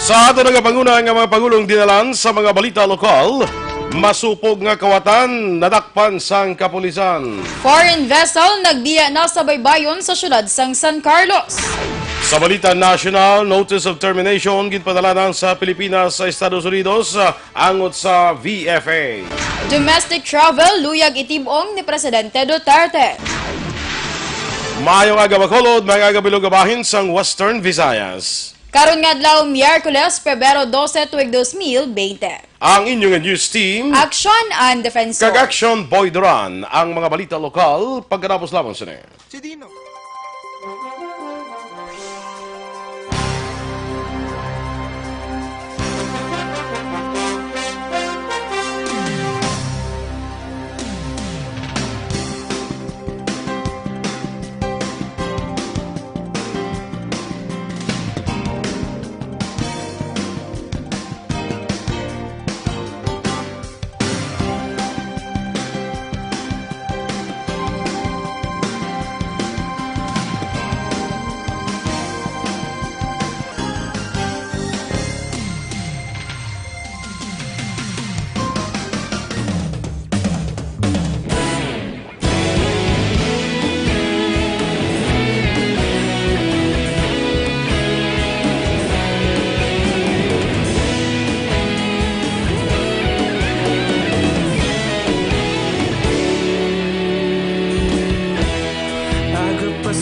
Sa ato nga panguna nga mga pagulong dinalan sa mga balita lokal, masupog nga kawatan nadakpan sang kapulisan. Foreign vessel nagbiya na sa baybayon sa syudad sang San Carlos. Sa balita national, notice of termination ginpadala sa Pilipinas sa Estados Unidos angot sa VFA. Domestic travel luyag itibong ni Presidente Duterte. Maayong aga Bacolod, mga aga bilog gabahin sang Western Visayas. Karon nga adlaw Miyerkules, Pebrero 12, tuig 2020. Ang inyong news team, Aksyon and Defensor. kag Aksyon Boy Duran, ang mga balita lokal pagkatapos lamang sini. Si Dino.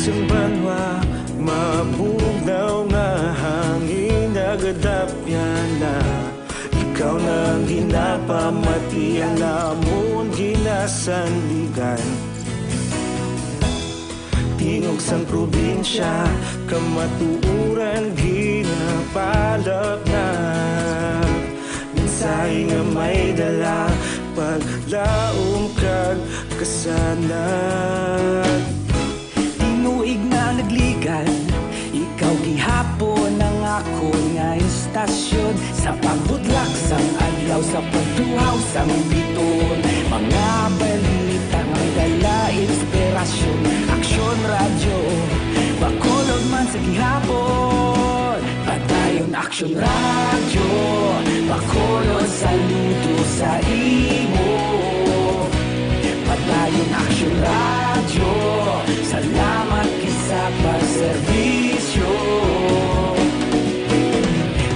Banwa, mabugnaw nga hangin nagadapyan na ikaw nang ginapamatian namon ginasandigan. Tingog sang probinsya, kamatuuran ginapalak na minsay nga may dala paglaom kag kasanag. Tinuig na nagligan, ikaw gihapon ang ako nga istasyon. Sa pagbudlak sang adlaw, sa pagduhaw sang biton, mga balita nga dala inspirasyon. Aksyon radyo, Bacolod man sa gihapon. Padayon Aksyon radyo, Bacolod saludo sa imo. Padayon Aksyon radyo, salamat kisa pagserbisyo.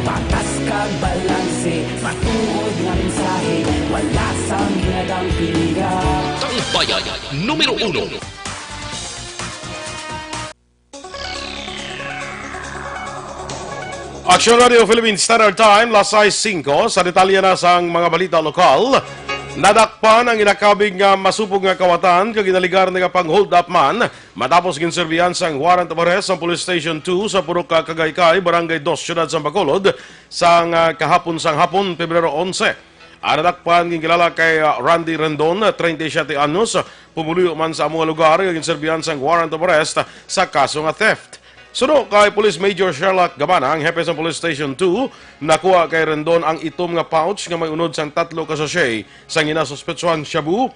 Patas kag balanse, matuod nga mensahe, wala sang ginadang pilihan. Ang Bayan, Numero 1. Aksyon Radio Philippine Standard Time, lasay 5, sa detalye na sang mga balita lokal. Nadakpan ang inakabing nga masupog nga kawatan kag ginaligar nga pang-hold up man matapos ginserbihan sang warrant of arrest sa Police Station 2 sa Purok Kagaykay, Barangay 2, Siyudad sa Bacolod sang kahapon sang hapon, Pebrero 11. Ang nadakpan gingilala kay Randy Rendon, 37 anyos, pumuluyo man sa among lugar kag ginserbihan sang warrant of arrest sa kaso nga theft. Suno kay Police Major Sherlock Gabana, ang hepe sa Police Station 2, nakuha kay Rendon ang itom nga pouch nga may unod sang 3 ka sachet sang ginasuspetsuhan shabu,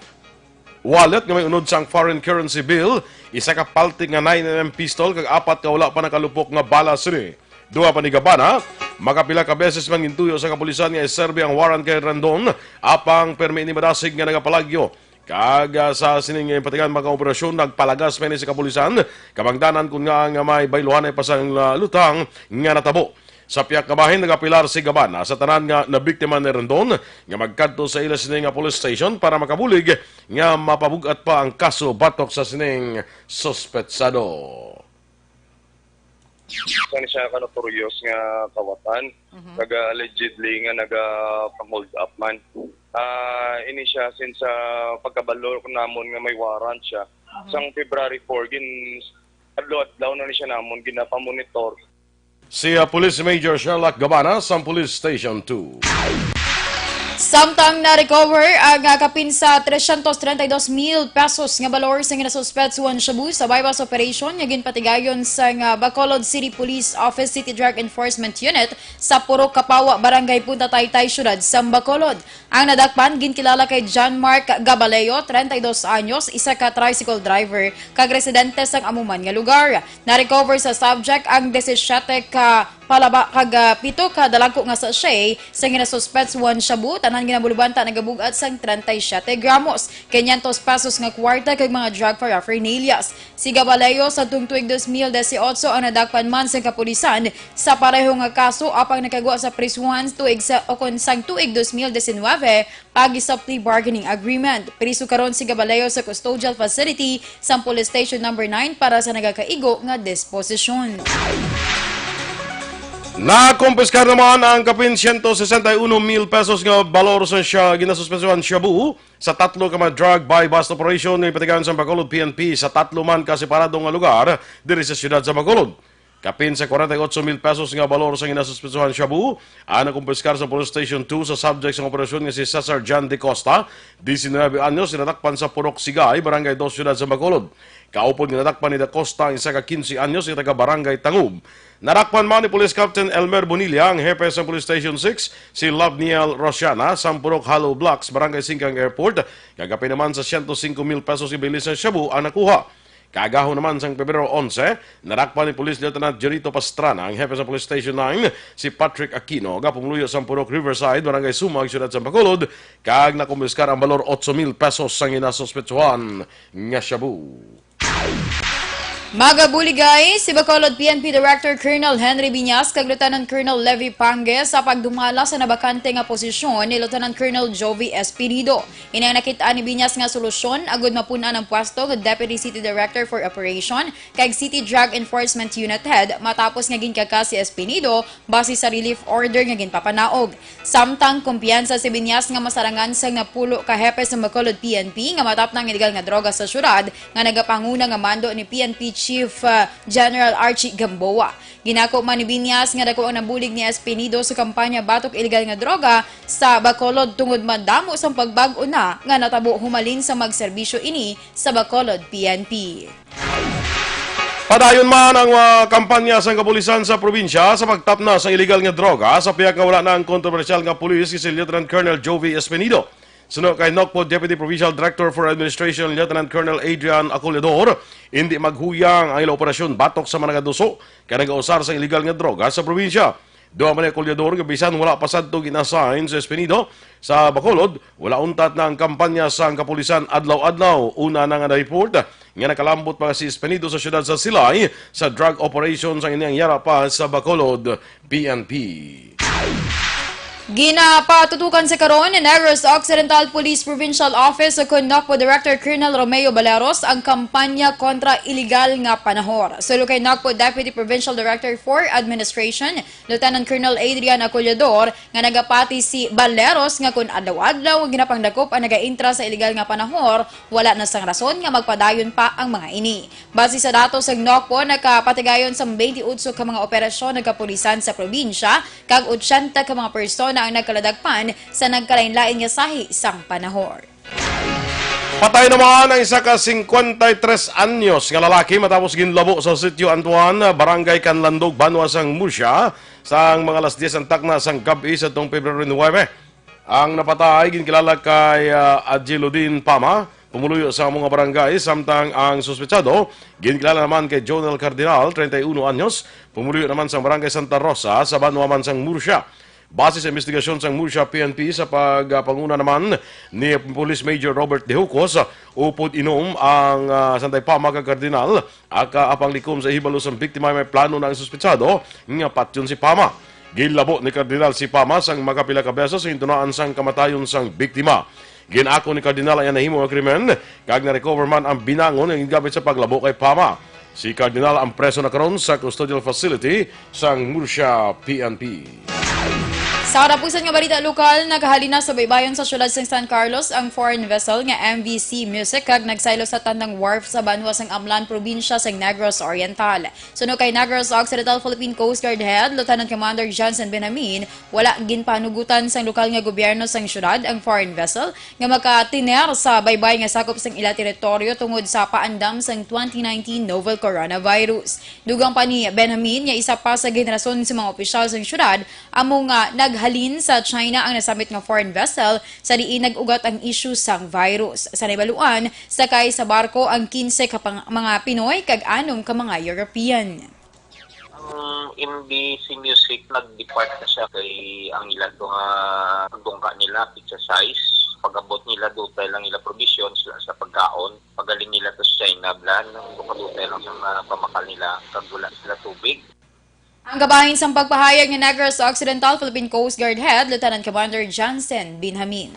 wallet nga may unod sang foreign currency bill, isa ka paltik nga 9mm pistol kag 4 ka wala pa nakalupok nga bala sini. Duha pa ni Gabana, makapila ka beses man gintuyo sa kapulisan nga iserbi ang warrant kay Rendon apang permi ni madasig nga nagapalagyo. Kag sa sining patigan mga operasyon nagpalagas pa ni sa kapulisan kabangdanan kun nga may bayluhan ay pasang lutang nga natabo. Sa piyak nga bahin nagapilar si Gabana sa tanan nga nabiktima ni Rendon nga magkadto sa ila sining police station para makabulig nga mapabugat pa ang kaso batok sa sining suspetsado. Saan siya ka notorious nga kawatan, allegedly nga naga-hold up man. Ini siya since pagkabalo ko namon nga may warrant siya. Sang February 4, adlaw na ni siya namon ginapamonitor. Si Police Major Sherlock Gabana sa Police Station 2. Samtang na-recover ang kapin sa 332,000 pesos nga balor sa ginasuspetsuhan shabu sa bypass operation nga ginpatigayon sa Bacolod City Police Office City Drug Enforcement Unit sa Purok Kapawa, Barangay Punta Taytay, Syudad sa Bacolod. Ang nadakpan ginkilala kay John Mark Gabaleo, 32 anyos, isa ka tricycle driver, kag residente sa amuman nga lugar. Na-recover sa subject ang 17 ka palaba kag pito ka dalagko nga sa shay sa ginasuspect one shabu tanan ginabulubanta nagabugat sang 37 gramos 500 pesos nga kwarta kag mga drug paraphernalias. Si Gabaleyo sa tuig 2018 ang nadakpan man sa kapulisan sa pareho nga kaso apang nakagwa sa prisuhan tuig sa okon sang tuig 2019 pagi sa plea bargaining agreement. Priso karon si Gabaleyo sa custodial facility sa police station number 9 para sa nagakaigo nga disposisyon. Nakumpiskar naman ang kapin 161,000 pesos nga balor sa ginasuspensyohan shabu sa tatlo ka mga drug buy bust operation ni patigan sa Bacolod PNP sa tatlo man ka separadong nga lugar diri sa siyudad sa Bacolod. Kapin sa 48,000 pesos nga balor sa ginasuspensyohan shabu ang nakumpiskar sa Police Station 2 sa subject sa operasyon nga si Cesar Jan de Costa, 19 anyos, sinatakpan sa Purok Sigay, Barangay 2, siyudad sa Bacolod. Kaupod nga natakpan ni De Costa ang isa ka 15 anyos, taga Barangay Tangub. Narakpan man ni Police Captain Elmer Bonilla, ang hepe sa Police Station 6, si Lovniel Rosiana, sa Purok Hollow Blocks, Barangay Singkang Airport. Kagapin naman sa 105,000 pesos ibilis sa shabu ang nakuha. Kagaho naman sa Pebrero 11, narakpan ni Police Lieutenant Jerito Pastrana, ang hepe sa Police Station 9, si Patrick Aquino, pumuluyo sa Purok Riverside, Barangay Sumag, siyudad sa Bacolod, kag nakumiskar ang balor 8,000 pesos sa ginasuspetsuhan nga shabu. Magabuligay si Bacolod PNP Director Colonel Henry Biñas kag Lieutenant Colonel Levi Pangue sa pagdumala sa nabakante nga posisyon ni Lieutenant Colonel Jovi Espirido. Inang nakita ni Biñas nga solusyon agud mapuna ang pwesto ng Deputy City Director for Operation kag City Drug Enforcement Unit Head matapos nga ginkaka si Espirido base sa relief order nga ginpapanaog. Samtang kumpiyansa si Biñas nga masarangan sa napulo ka hepe sa Bacolod PNP nga matap ng illegal nga droga sa syudad nga nagapanguna nga mando ni PNP Chief General Archie Gamboa. Ginako man ni Biñas nga dako ang nabulig ni Espinido sa kampanya batok illegal nga droga sa Bacolod tungod madamo sa pagbag-o na nga natabo humalin sa magserbisyo ini sa Bacolod PNP. Padayon man ang kampanya sa kapulisan sa probinsya sa pagtap na sa illegal nga droga sa piyak nga wala na ang kontrobersyal nga pulis si Lieutenant Colonel Jovi Espinido. Sunod kay NOCPO Deputy Provincial Director for Administration Lieutenant Colonel Adrian Aculedor, hindi maghuyang ang ilang operasyon batok sa mga nagaduso kaya nag-ausar sa illegal nga droga sa probinsya. Doon man ni Aculedor, gabisan wala pasad to ginassign sa Espinido sa Bacolod, wala untat na ang kampanya sa kapulisan adlaw-adlaw. Una na nga na-report nga nakalambot pa si Espinido sa siyudad sa Silay sa drug operations ang inyang yara pa sa Bacolod PNP. Ginapatutukan sa karon ni Negros Occidental Police Provincial Office sa NOCPO Director Colonel Romeo Baleros ang kampanya kontra iligal nga panahor. Sulo kay NOCPO Deputy Provincial Director for Administration Lieutenant Colonel Adrian Aculedor nga nagapati si Baleros nga kun adlaw-adlaw ginapangdakop ang nagaintra sa iligal nga panahor, wala na sang rason nga magpadayon pa ang mga ini. Base sa datos ng NOCPO, nakapatigayon sa 28 ka mga operasyon ng kapulisan sa probinsya kag 80 ka mga persona na ang nagkaladagpan sa nagkalain-lain nga sahi sang panahor. Patay naman ang isa ka 53 anyos nga lalaki matapos ginlabo sa Sitio Antuan, Barangay Canlandog, Banwa sang Murcia sang mga alas 10 ang takna sang gabi sa tong Pebrero 9. Ang napatay ginkilala kay Adjiludin Pama, pumuluyo sa mga barangay, samtang ang suspetsado ginkilala naman kay Jonel Cardinal, 31 anyos, pumuluyo naman sa Barangay Santa Rosa sa Banwa man sang Murcia. Base sa investigasyon sa Murcia PNP sa pagpanguna naman ni Police Major Robert De Hucos, upod inom ang Santay Pama kag Cardinal aka apang likom sa hibalo sang biktima may plano na ang suspetsado nga patyon si Pama. Gilabo ni Cardinal si Pama sang makapila ka beses sa hintunaan sang kamatayon sang biktima. Ginako ni Cardinal ang nahimo nga krimen kag na-recover man ang binangon nga gingamit sa paglabo kay Pama. Si Cardinal ang preso na karon sa custodial facility sang Murcia PNP. Sa katapusan nga balita lokal, nakahalina sa baybayon sa syudad ng San Carlos ang foreign vessel nga MVC Music kag nagsaylo sa tandang wharf sa Banwa sang Amlan probinsya sa Negros Oriental. Suno kay Negros Occidental Philippine Coast Guard Head Lieutenant Commander Johnson Benamin, wala ginpanugutan sang lokal nga gobyerno sang syudad ang foreign vessel nga makatiner sa baybay nga sakop sang ila teritoryo tungod sa paandam sang 2019 novel coronavirus. Dugang pa ni Benamin nga isa pa sa generason sa mga opisyal sang syudad among naghalin sa China ang nasamit nga foreign vessel sa diin nag-ugat ang issue sang virus. Sa nabaluan, sakay sa barko ang 15 ka mga Pinoy kag 6 ka mga European. MBC Music nag-depart na siya kay ang ila nga dungka nila pizza size. Pag-abot nila dutay lang nila provision sila sa pagkaon. Pagaling nila to sa China blan, dutay lang sa mga pamakal nila kagula sila tubig. Ang gabahin sa pagpahayag ni Negros Occidental Philippine Coast Guard Head, Lieutenant Commander Johnson Binhamin.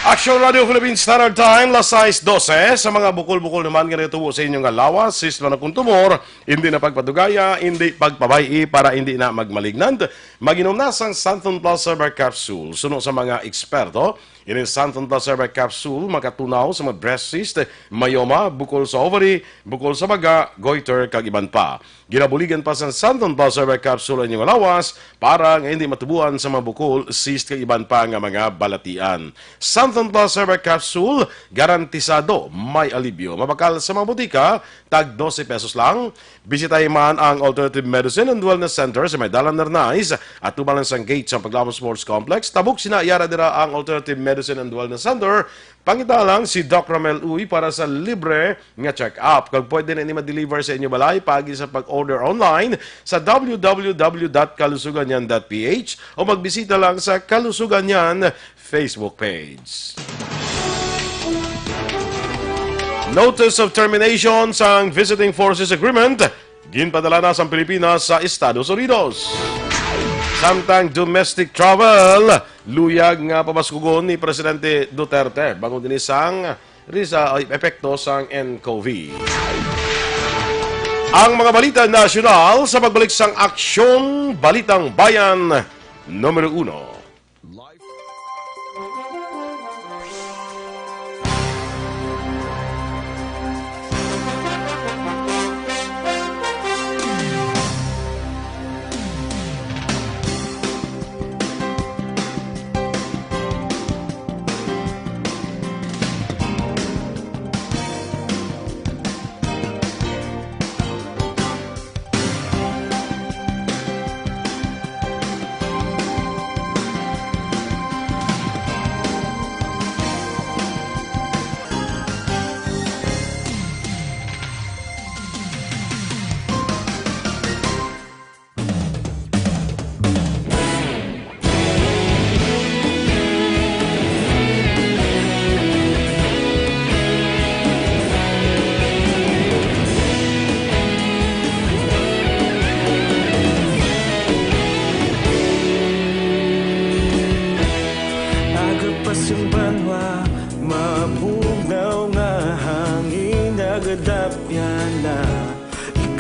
Aksyon Radio Philippine Standard Time, las 6:12. Sa mga bukol-bukol naman nga tubo sa inyong lawas, sisma na kung tumor, hindi na pagpadugaya, hindi pagpabayi para hindi na magmalignant. Mag-inom na sang Santon Plus Herbal Capsule. Suno sa mga eksperto, ini Santon Plus Herbal Capsule makatunaw sa mga breast cyst, myoma, bukol sa ovary, bukol sa baga, goiter, kag iban pa. Ginabuligan pa sa Santon Plus Herbal Capsule ang inyong lawas para nga hindi matubuan sa mga bukol, cyst, kag iban pa nga mga balatian. Santon Plus Herbal Capsule, garantisado may alibyo. Mabakal sa mga butika, tag 12 pesos lang. Bisitahin man ang Alternative Medicine and Wellness Center sa Maydalan Narnais at tumalan sa gate sa Paglaban Sports Complex. Tabuk sinayara dira ang Alternative Medicine and Wellness Center. Pangitalang si Doc Ramel Uy para sa libre nga check-up. Kag pwede na ini ma-deliver sa inyo balay pagi sa pag-order online sa www.kalusuganyan.ph o magbisita lang sa Kalusuganyan Facebook page. Notice of termination sa Visiting Forces Agreement ginpadala na sa Pilipinas sa Estados Unidos. Samtang domestic travel, luyag nga pamaskugon ni Presidente Duterte bago din isang epekto sang NCOV. Ang mga balita nasyonal sa pagbalik sang Aksyon Balitang Bayan Numero 1.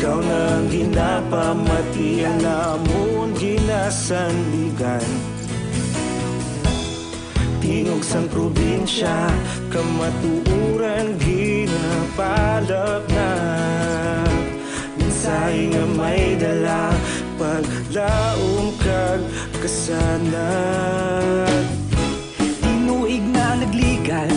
Ikaw nang ginapamati ang namon ginasandigan. Tingog sang probinsya, kamatuuran ginapalap na. Minsay nga may dala, paglaom kag kasanag. Tinuig na nagligan,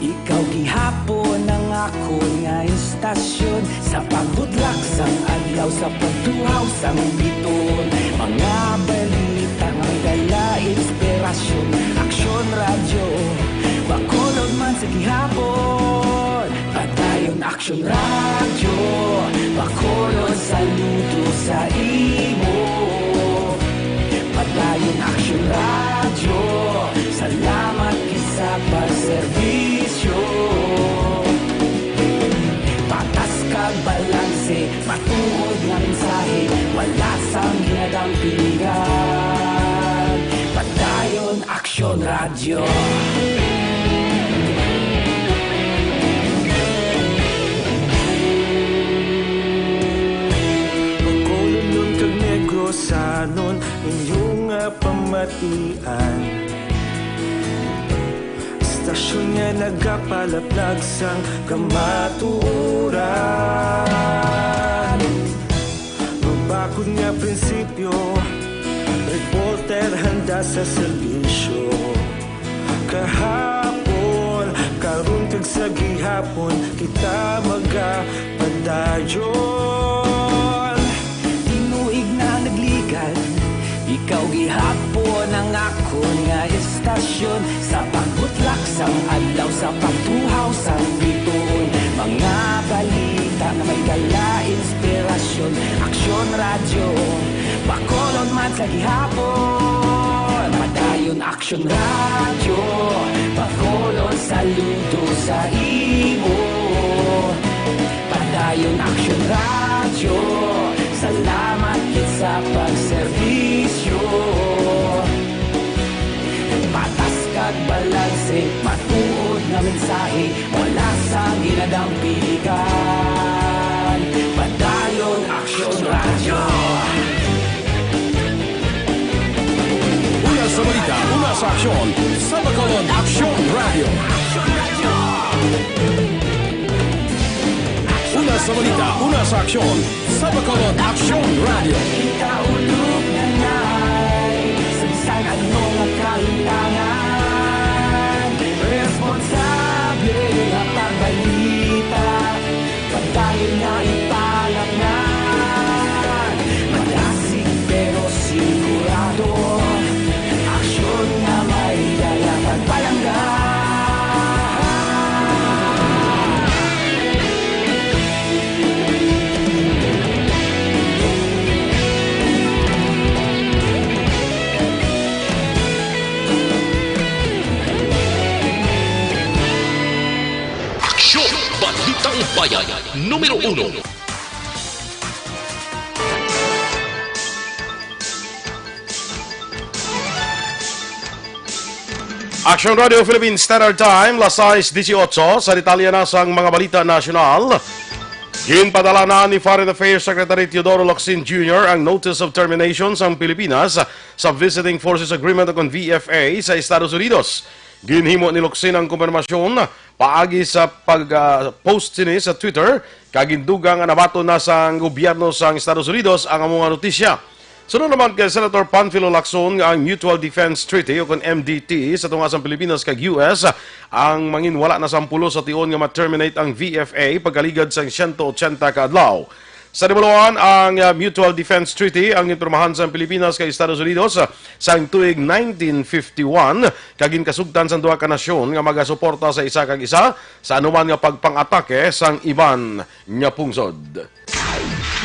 ikaw gihapon ang ako nga istasyon. Sa pagbutlak sang adlaw, sa pagtuhaw sang biton. Mga balita nga dala inspirasyon. Aksyon radyo, bakolod man sa gihapon. Padayon Aksyon radyo, bakolod saludo sa imo. Padayon Aksyon radyo, salamat kisa pagserbisyo. Patas kag balanse, matuod nga mensahe, wala sang ginadang pilihan. Padayon Aksyon radyo. Bakolod nun kag negosanon, inyong pamatian. Istasyon nga nagapalaplag sang kamatuuran. Magbakod nga prinsipyo, reporter handa sa serbisyo. Kahapon, karon kag sa gihapon, kita magapadayon. Tinuig na nagligan, ikaw gihapon ang ako nga istasyon. Sa pagbutlak sang adlaw, sa pagtuhaw sang biton. Mga balita na may dala inspirasyon. Aksyon radyo, Bacolod man sa gihapon, padayon aksyon radyo, Bacolod saludo sa imo. Padayon aksyon radyo, salamat kit sa pagserbisyo. Patas kag balanse, matuod na mensahe, wala sa ginadang pilikan. Padayon aksyon radyo. Una sa balita, una sa aksyon, sa Bacolod Aksyon Radio. Una sa balita, una sa aksyon, sa Bacolod Aksyon Radio. Ikaulog na na'y sabisan ano nga kahintangan. Responsable nga pagbalita, pagdayon na ipalaknan. Malasig pero sigurado, aksyon na may dalang pagpalanggan. Aksyon! Balitang Bayan, Numero 1. Aksyon Radio Philippine Standard Time, las 6:18 sa detalye na sang mga balita nasyonal. Ginpadala na ni Foreign Affairs Secretary Teodoro Locsin Jr. ang Notice of Termination sa Pilipinas sa Visiting Forces Agreement o VFA sa Estados Unidos. Ginhimo ni Locsin ang kumpirmasyon paagi sa pag-post sini sa Twitter kagindugang nabato na sa gobyerno sa Estados Unidos ang among notisya. Sunod naman kay Senator Panfilo Lacson nga ang Mutual Defense Treaty o kung MDT sa tunga sa Pilipinas kag US ang manginwala na 10 sa tion nga ma-terminate ang VFA pagkaligad sa 180 ka adlaw. Sa dibuluan, ang Mutual Defense Treaty ang impirmahan sa Pilipinas kay Estados Unidos sa tuig 1951 kagin kasugtan sa duha ka nasyon nga magasuporta sa isa kag isa sa anuman nga pagpang-atake sang iban nga pungsod.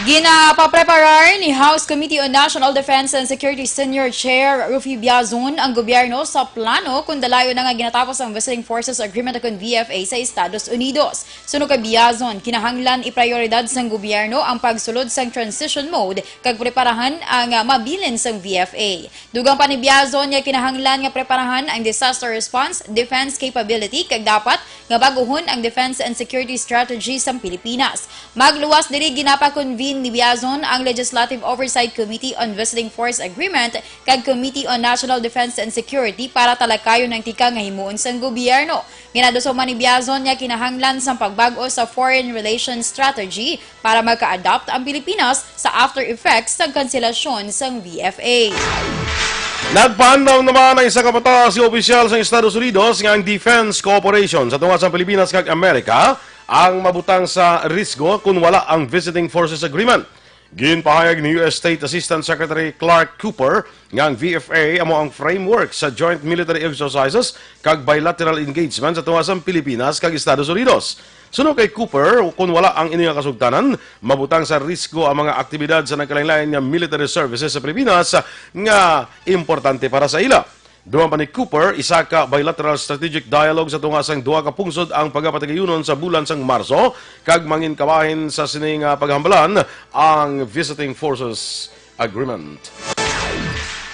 Ginapapreparar ni House Committee on National Defense and Security Senior Chair Rufy Biazon ang gobyerno sa plano kung dalayo na nga ginatapos ang Visiting Forces Agreement o VFA sa Estados Unidos. Suno kay Biazon, kinahanglan iprioridad sang gobyerno ang pagsulod sang transition mode kag preparahan ang mabilin sang VFA. Dugang pa ni Biazon nga kinahanglan nga preparahan ang disaster response, defense capability kag dapat nga baguhon ang defense and security strategy sang Pilipinas. Magluwas diri ginapakonvene ni Biazon ang Legislative Oversight Committee on Visiting Force Agreement kag Committee on National Defense and Security para talakayon ng tika nga himuon sang gobyerno. Ginadusoman ni Biazon nga kinahanglan sang pagbago sa foreign relations strategy para magka-adapt ang Pilipinas sa after effects sa kanselasyon sang VFA. Nagpaandaw naman ang isa kapataas si opisyal sa Estados Unidos nga ang Defense Cooperation sa tunga sa Pilipinas kag Amerika ang mabutang sa risgo kung wala ang Visiting Forces Agreement. Ginpahayag ni U.S. State Assistant Secretary Clark Cooper nga ang VFA amo ang framework sa joint military exercises kag bilateral engagement sa tunga sa Pilipinas kag Estados Unidos. Suno kay Cooper, kung wala ang inyong kasugtanan, mabutang sa risgo ang mga aktibidad sa nagkalain-lain nga military services sa Pilipinas nga importante para sa ila. Duman pa ni Cooper, isa ka bilateral strategic dialogue sa tunga sang duha ka pungsod ang pagapatagayunon sa bulan sang Marso kag mangin kabahin sa sining paghambalan ang Visiting Forces Agreement.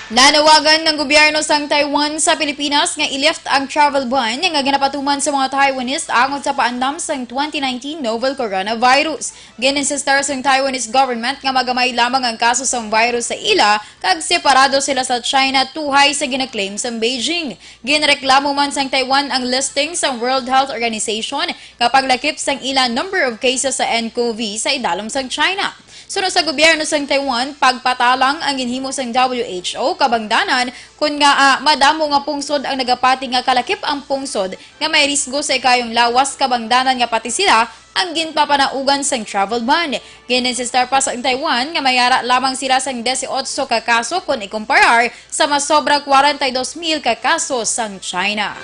Nanawagan ng gobyerno sang Taiwan sa Pilipinas nga i-lift ang travel ban nga ginapatuman sa mga Taiwanese angod sa paandam sang 2019 novel coronavirus. Gininsistar sang Taiwanese government nga magamay lamang ang kaso sang virus sa ila kag separado sila sa China tuhay sa ginaklaim sang Beijing. Ginreklamo man sang Taiwan ang listing sang World Health Organization kapag lakip sang ila number of cases sa nCoV sa idalom sang China. Sunod sa gobyerno sang Taiwan, pagpatalang ang ginhimo sang WHO kabangdanan kun nga madamo nga pungsod ang nagapati nga kalakip ang pungsod nga may risgo sa ikayong lawas kabangdanan nga pati sila ang ginpapanaugan sang travel ban. Gininsistar pa sa Taiwan nga mayara lamang sila sang 18 ka kaso kung ikumparar sa mas sobra 42,000 ka kaso sang China.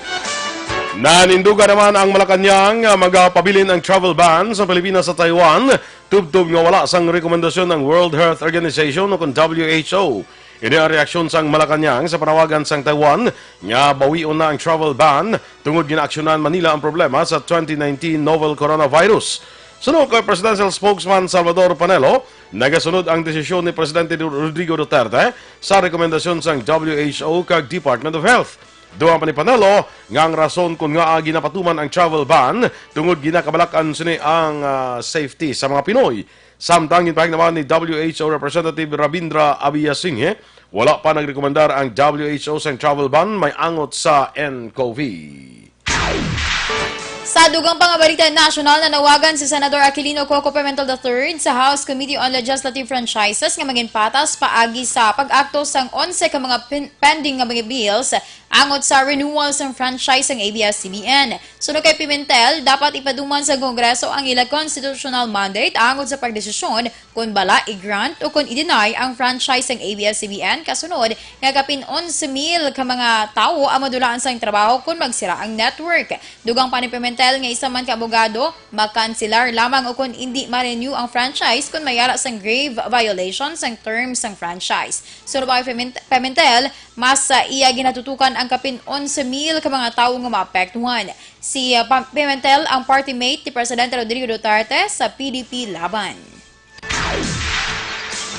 Naninduga naman ang Malacanang magpabilin ang travel ban sa Pilipinas sa Taiwan. Tubtub nga wala sang rekomendasyon ng World Health Organization o kung WHO. Ini ang reaksyon sang Malacanang sa panawagan sang Taiwan nga bawion na ang travel ban tungod ginaaksyonan Manila ang problema sa 2019 novel coronavirus. Sunod kay Presidential Spokesman Salvador Panelo, nagasunod ang desisyon ni Presidente Rodrigo Duterte sa rekomendasyon sang WHO kag Department of Health. Duha pa ni Panelo nga ang rason kung nga ginapatuman ang travel ban tungod ginakabalakan sini ang safety sa mga Pinoy. Samtang ginpahig naman ni WHO Representative Rabindra Abiyasinghe, wala pa nagrekomendar ang WHO sa travel ban may angot sa nCoV. Sa dugang pangabalita national, nanawagan si Senador Aquilino Coco Pimentel III sa House Committee on Legislative Franchises nga maging patas paagi sa pag-akto sang 11 ka mga pending nga mga bills angot sa renewal sang franchise ng ABS-CBN. Sunod kay Pimentel, dapat ipaduman sa Kongreso ang ila constitutional mandate angot sa pagdesisyon kung bala i-grant o kung i-deny ang franchise ng ABS-CBN kasunod nga kapin 11,000 ka mga tao ang madulaan sang trabaho kung magsira ang network. Dugang pa ni Pimentel nga isa man ka abogado, makansilar lamang o kung hindi ma-renew ang franchise kung mayara sang grave violations ang terms ng franchise. Sunod pa kay Pimentel, mas iya ginatutukan ang kapin 11,000 ka mga tao nga maapektuhan. Si Pimentel ang party mate ni Presidente Rodrigo Duterte sa PDP laban.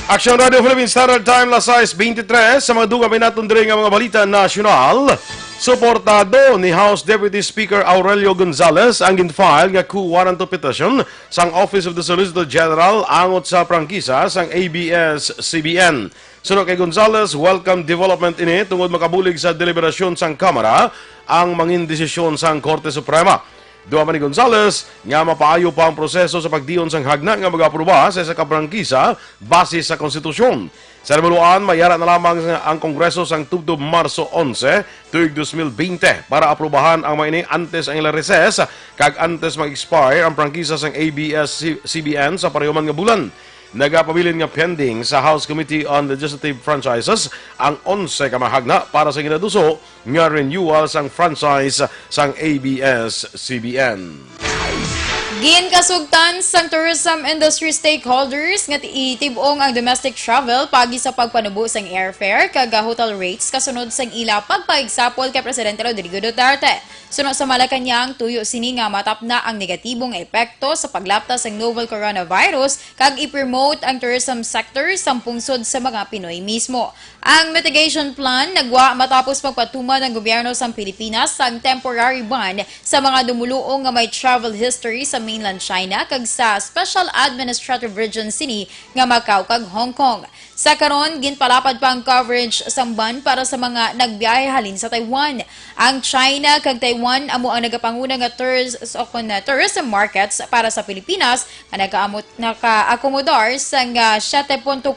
Aksyon Radio Philippine Standard Time, las 6:23 sa mga dugang pinatundring ang mga balita nasyonal. Suportado ni House Deputy Speaker Aurelio Gonzales ang ginfile nga coup warrant of petition sang Office of the Solicitor General angot sa prangkisa sang ABS-CBN. Sunod kay Gonzales, welcome development ini tungod makabulig sa deliberasyon sang Kamara ang mangin desisyon sang Korte Suprema. Duha man ni Gonzales nga mapaayo pa ang proseso sa pagdiyon sang hagna nga mag-aproba sa prangkisa base sa konstitusyon. Sa remuluan, mayara na lamang ang Kongreso sang tubdob Marso 11, tuig 2020 para aprobahan ang mga ini antes ang ilang recess kag antes mag-expire ang prangkisa sang ABS-CBN sa parehong nga bulan. Nagapabilin nga pending sa House Committee on Legislative Franchises ang 11 ka mahagna para sa ginaduso nga renewal sang franchise sang ABS-CBN. Ginkasugtan sang tourism industry stakeholders nga itibong ang domestic travel pagi sa pagpanubo sang airfare kag hotel rates kasunod sang ila pagpaigsapol kay Presidente Rodrigo Duterte. Sunod sa Malacanang, tuyo sini nga matap na ang negatibong epekto sa paglaptas sang novel coronavirus kag i-promote ang tourism sector sa pungsod sa mga Pinoy mismo. Ang mitigation plan nagwa matapos magpatuman ng gobyerno sa Pilipinas sang temporary ban sa mga dumuluong nga may travel history sa mainland China kag sa Special Administrative Region sini nga Macau kag Hong Kong. Sa karon, ginpalapad pa ang coverage sang ban para sa mga nagbiyahe halin sa Taiwan. Ang China kag Taiwan amo ang nagapanguna nga tourism markets para sa Pilipinas nga naka-akomodar sang 7.48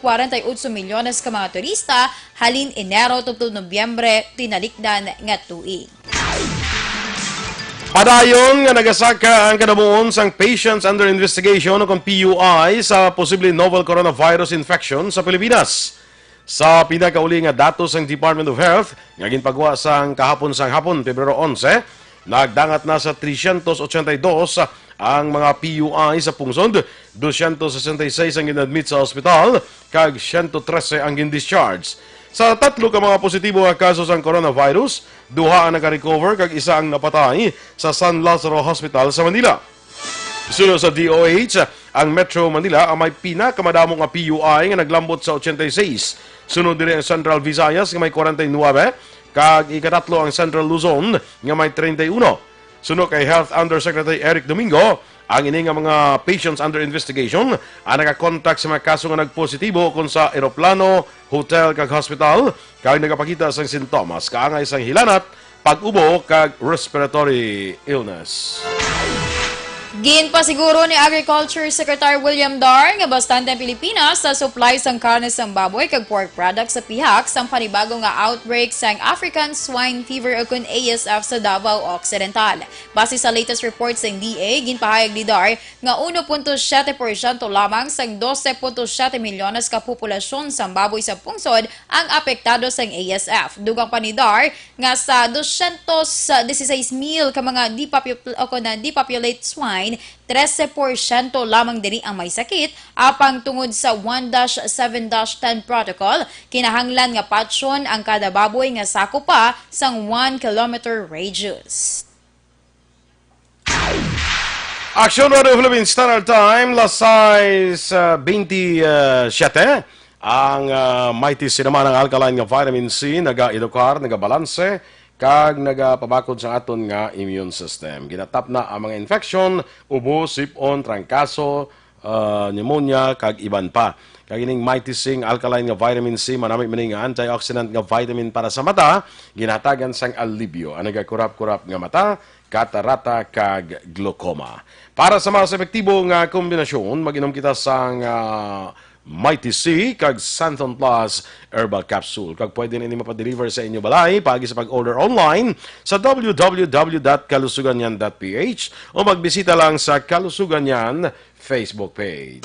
milyones ka mga turista halin Enero tubtub Nobyembre tinalikdan nga tuig. Padayon nga nagasaka ang kanabuon sang patients under investigation o kung PUI sa posible novel coronavirus infection sa Pilipinas. Sa pinakauli nga datos ng Department of Health nga ginpagwa sang kahapon sang hapon Pebrero 11, nagdangat na sa 382 ang mga PUI sa pungsod, 266 ang ginadmit sa ospital, kag 113 ang gin-discharge. Sa tatlo ka mga positibo nga kaso sang coronavirus, duha ang naka-recover kag isa ang napatay sa San Lazaro Hospital sa Manila. Sunod sa DOH, ang Metro Manila ang may pinakamadamong nga PUI nga naglambot sa 86. Sunod din ang Central Visayas nga may 49, kag ikatatlo ang Central Luzon nga may 31. Sunod kay Health Undersecretary Eric Domingo, ang ini nga mga patients under investigation ang nakakontak sa mga kaso nga nagpositibo kung sa eroplano, hotel kag hospital kag nagapakita sang sintomas kaangay sang hilanat, pag-ubo kag respiratory illness. Ginpasiguro ni Agriculture Secretary William Dar nga bastante ang Pilipinas sa supply sang karne sang baboy kag pork products sa pihak sang panibago nga outbreak sang African Swine Fever o kun ASF sa Davao Occidental. Base sa latest report sang DA, ginpahayag ni Dar nga 1.7% lamang sang 12.7 milyones ka populasyon sang baboy sa pungsod ang apektado sang ASF. Dugang pa ni Dar nga sa 216,000 ka mga depopulate swine, 13% lamang diri ang may sakit, apang tungod sa 1-7-10 protocol, kinahanglan nga patsyon ang kada baboy nga sako pa sang 1 kilometer radius. Aksyon Radio Philippines Standard Time, lasais 27. Ang mighty sinama ng alkaline nga vitamin C, naga-edukar, naga-balanse, kag nagapabakod sa aton nga immune system. Ginatap na ang mga infection, ubo, sipon, trangkaso, pneumonia, kag iban pa. Kag ining mighty sing alkaline nga vitamin C, manami maning nga antioxidant nga vitamin para sa mata, ginatagan sang alibyo, ang nagakurap-kurap nga mata, katarata, kag glaucoma. Para sa mas epektibo nga kombinasyon, mag-inom kita sang Mighty C kag Santon Plus Herbal Capsule. Kag pwede na ini mapadeliver sa inyo balay pagi sa pag-order online sa www.kalusuganyan.ph o magbisita lang sa Kalusuganyan Facebook page.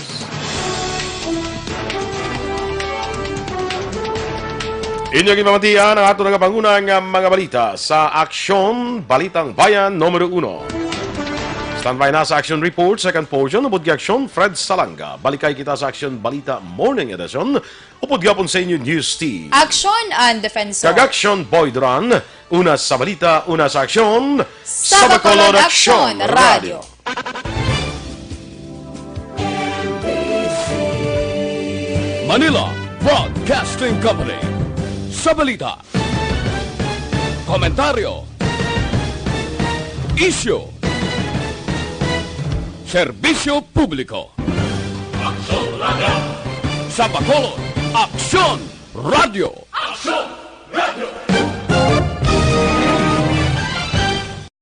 Inyong ipamatian ang ato nagapangunang mga balita sa Aksyon, Balitang Bayan, Numero 1. Standby na sa Action Report, second portion, upod Aksyon, Fred Salanga. Balikay kita sa Action Balita Morning Edition, upod gapon sa inyo News Team. Aksyon and Defensor. Kag Action Boy Duran, una sa balita, una sa aksyon, Sa Bacolod Aksyon Radio. Manila Broadcasting Company. Sa balita, komentaryo, issue, serbisyo publiko. Aksyon Radio. Sa Bacolod, Aksyon Radio. Aksyon!